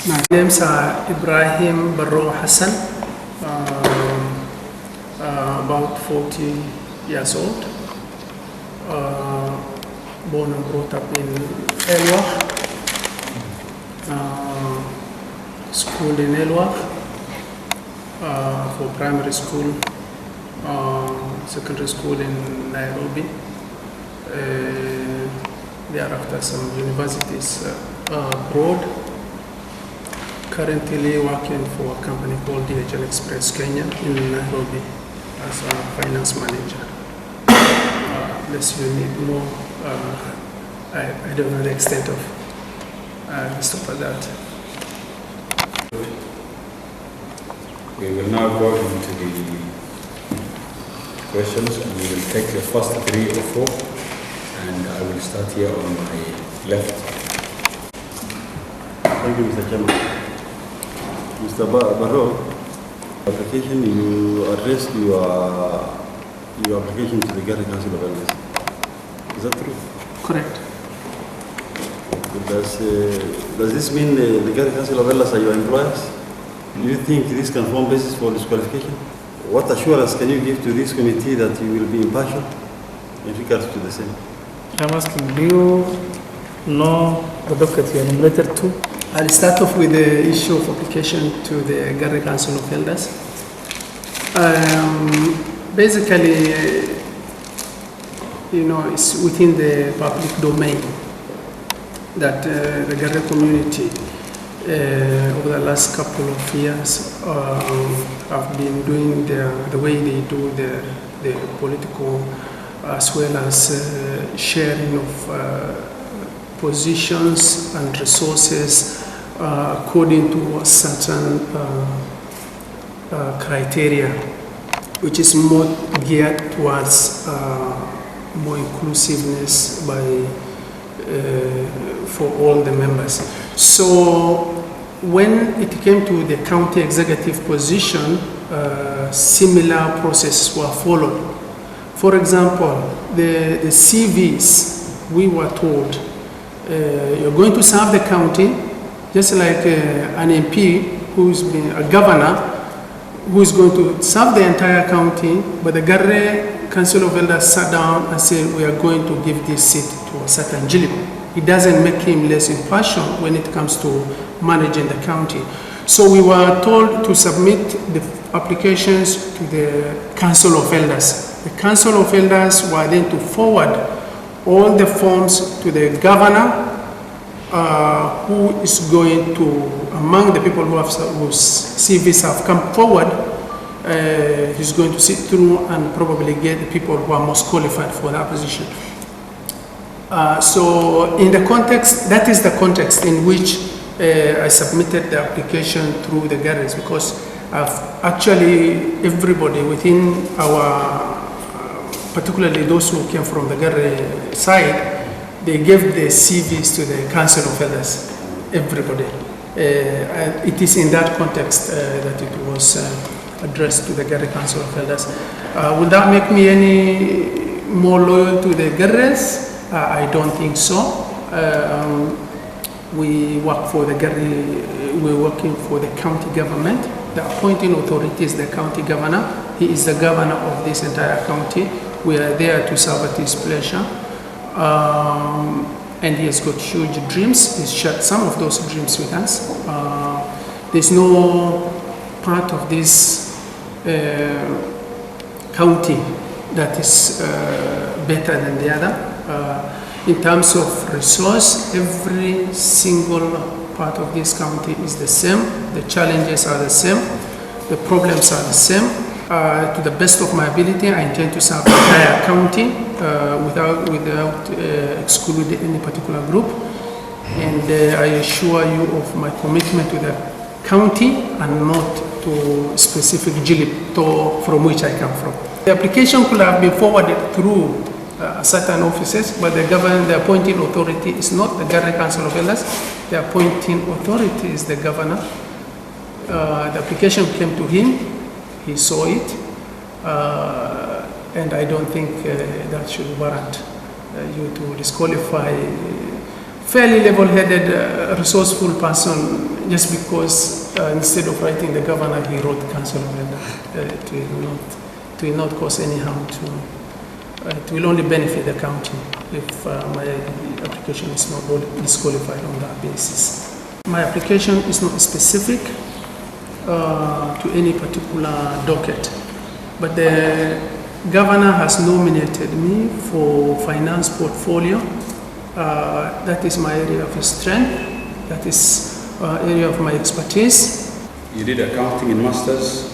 My names are Ibrahim Barrow Hassan, about 40 years old, born and brought up in Elwah, school in Elwah for primary school, secondary school in Nairobi, thereafter some universities abroad. Currently working for a company called DHL Express Kenya in Nairobi as a finance manager. Unless you need more, I don't know the extent of stuff like that. We will now go into the questions, and we will take the first 3 or 4, and I will start here on my left. Thank you, Mr. Chairman. Mr. Barrow, application, you addressed your application to the Garden Council of Elders. Is that true? Correct. Does this mean the Garden Council of Elders are your employers? Do you think this can form basis for disqualification? What assurance can you give to this committee that you will be impartial in regards to the same? I'm asking, do you know the docket you are nominated to? I'll start off with the issue of application to the Garden Council of Elders. Basically, it's within the public domain that the Garden community over the last couple of years have been doing the way they do the political as well as sharing of positions and resources according to certain criteria, which is more geared towards more inclusiveness for all the members. So when it came to the county executive position, similar processes were followed. For example, the CVs, we were told, you're going to serve the county, just like an MP who's been a governor, who is going to serve the entire county, but the Garre Council of Elders sat down and said, we are going to give this seat to a certain Jilip. It doesn't make him less impartial when it comes to managing the county. So we were told to submit the applications to the Council of Elders. The Council of Elders were then to forward all the forms to the governor, who is going to, among the people whose CVs have come forward, he's going to sit through and probably get the people who are most qualified for that position. So in the context, that is the context in which I submitted the application through the Garres, because actually everybody within our, particularly those who came from the Garre side, they gave the CVs to the Council of Elders, everybody. And it is in that context that it was addressed to the Garre Council of Elders. Will that make me any more loyal to the Garres? I don't think so. We work for the Garre, we're working for the county government. The appointing authority is the county governor. He is the governor of this entire county. We are there to serve at his pleasure. And he has got huge dreams. He's shared some of those dreams with us. There's no part of this county that is better than the other. In terms of resource, every single part of this county is the same. The challenges are the same. The problems are the same. To the best of my ability, I intend to serve the entire county without excluding any particular group. And I assure you of my commitment to the county and not to specific Jilip from which I come from. The application could have been forwarded through certain offices, but the appointing authority is not the Garre Council of Elders. The appointing authority is the governor. The application came to him. He saw it, and I don't think that should warrant you to disqualify fairly level-headed, resourceful person, just because instead of writing the governor, he wrote council of elder. It will not cause any harm to, it will only benefit the county if my application is not disqualified on that basis. My application is not specific to any particular docket, but the governor has nominated me for finance portfolio. That is my area of strength. That is area of my expertise. You did accounting in masters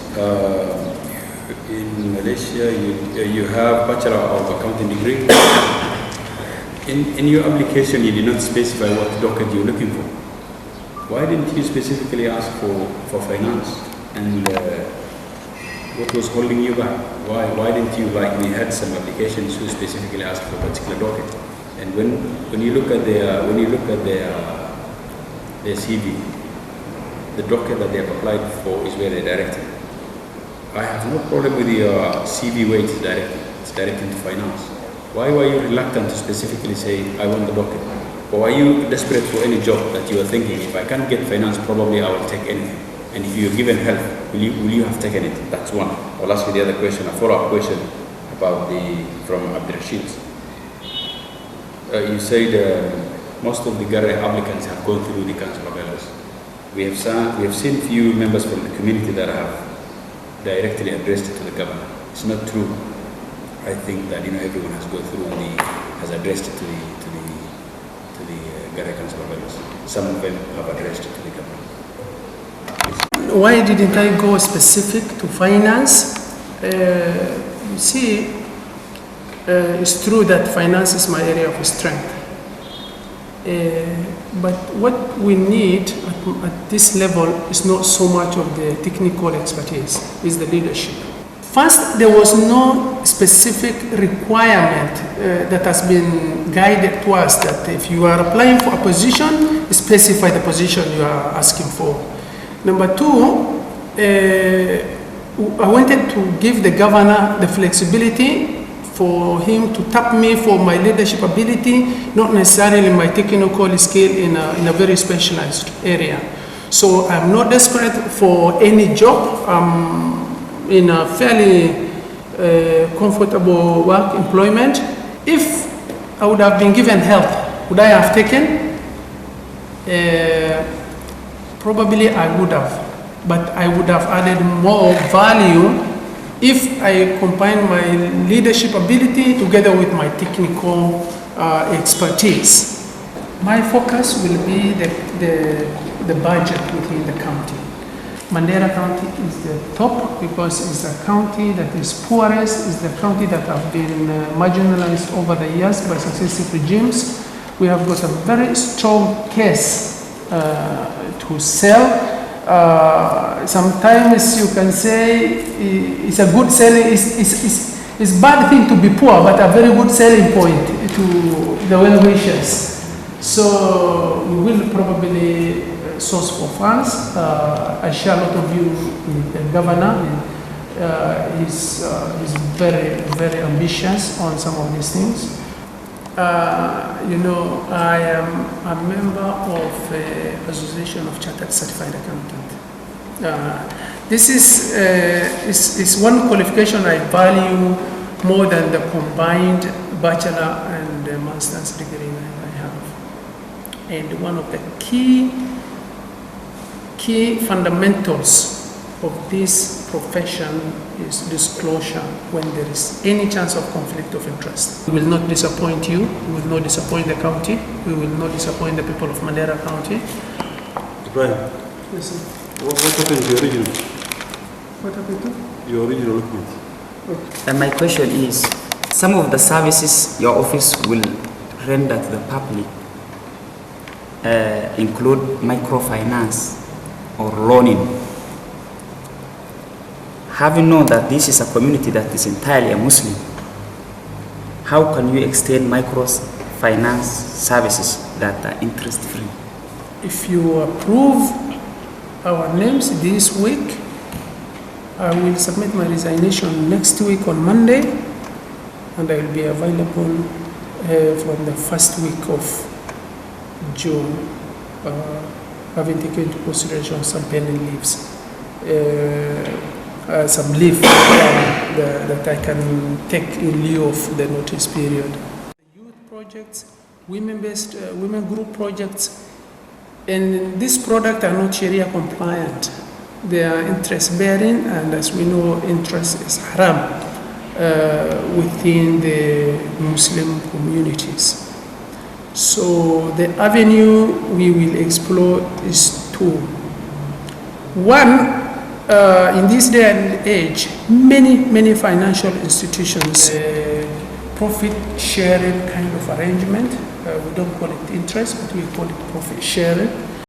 in Malaysia. You have Bachelor of Accounting degree. In your application, you did not specify what docket you're looking for. Why didn't you specifically ask for finance? And what was holding you back? Why didn't you, like we had some applications who specifically asked for a particular docket? And when you look at their CV, the docket that they have applied for is where they're directed. I have no problem with your CV where it's directed. It's directed to finance. Why were you reluctant to specifically say, I want the docket? Or are you desperate for any job that you are thinking, if I can't get finance, probably I will take anything? And if you're given help, will you have taken it? That's one. I'll ask you the other question, a follow-up question about from Abdurrashid. You said most of the Garre applicants have gone through the Council of Elders. We have seen few members from the community that have directly addressed it to the governor. It's not true. I think that everyone has addressed it to the Garre Council of Elders. Some of them have addressed it to the governor. Why didn't I go specific to finance? You see, it's true that finance is my area of strength. But what we need at this level is not so much of the technical expertise, it's the leadership. First, there was no specific requirement that has been guided to us that if you are applying for a position, specify the position you are asking for. Number two, I wanted to give the governor the flexibility for him to tap me for my leadership ability, not necessarily my technical skill in a very specialized area. So I'm not desperate for any job. I'm in a fairly comfortable work employment. If I would have been given help, would I have taken? Probably I would have, but I would have added more value if I combine my leadership ability together with my technical expertise. My focus will be the budget within the county. Mandera County is the top because it's a county that is poorest, it's the county that have been marginalized over the years by successive regimes. We have got a very strong case to sell. Sometimes you can say it's a good selling, it's bad thing to be poor, but a very good selling point to the well-wishers. So we will probably source for funds. I share a lot of view with the governor. He's very, very ambitious on some of these things. I am a member of the Association of Chartered Certified Accountants. This is one qualification I value more than the combined bachelor and the master's degree I have. And one of the key fundamentals of this profession is disclosure when there is any chance of conflict of interest. We will not disappoint you, we will not disappoint the county, we will not disappoint the people of Mandera County. Ibrahim, Yes, sir. what happened to your original? What happened to? Your original document. Okay. And my question is, some of the services your office will render to the public include microfinance or loaning. Having known that this is a community that is entirely a Muslim, how can you extend microfinance services that are interest-free? If you approve our names this week, I will submit my resignation next week on Monday, and I will be available from the first week of June, having taken into consideration some pending leaves, some leave that I can take in lieu of the notice period. Youth projects, women-based, women group projects, and these products are not Sharia compliant. They are interest bearing, and as we know, interest is haram within the Muslim communities. So the avenue we will explore is two. One, in this day and age, many financial institutions, profit sharing kind of arrangement. We don't call it interest, but we call it profit sharing.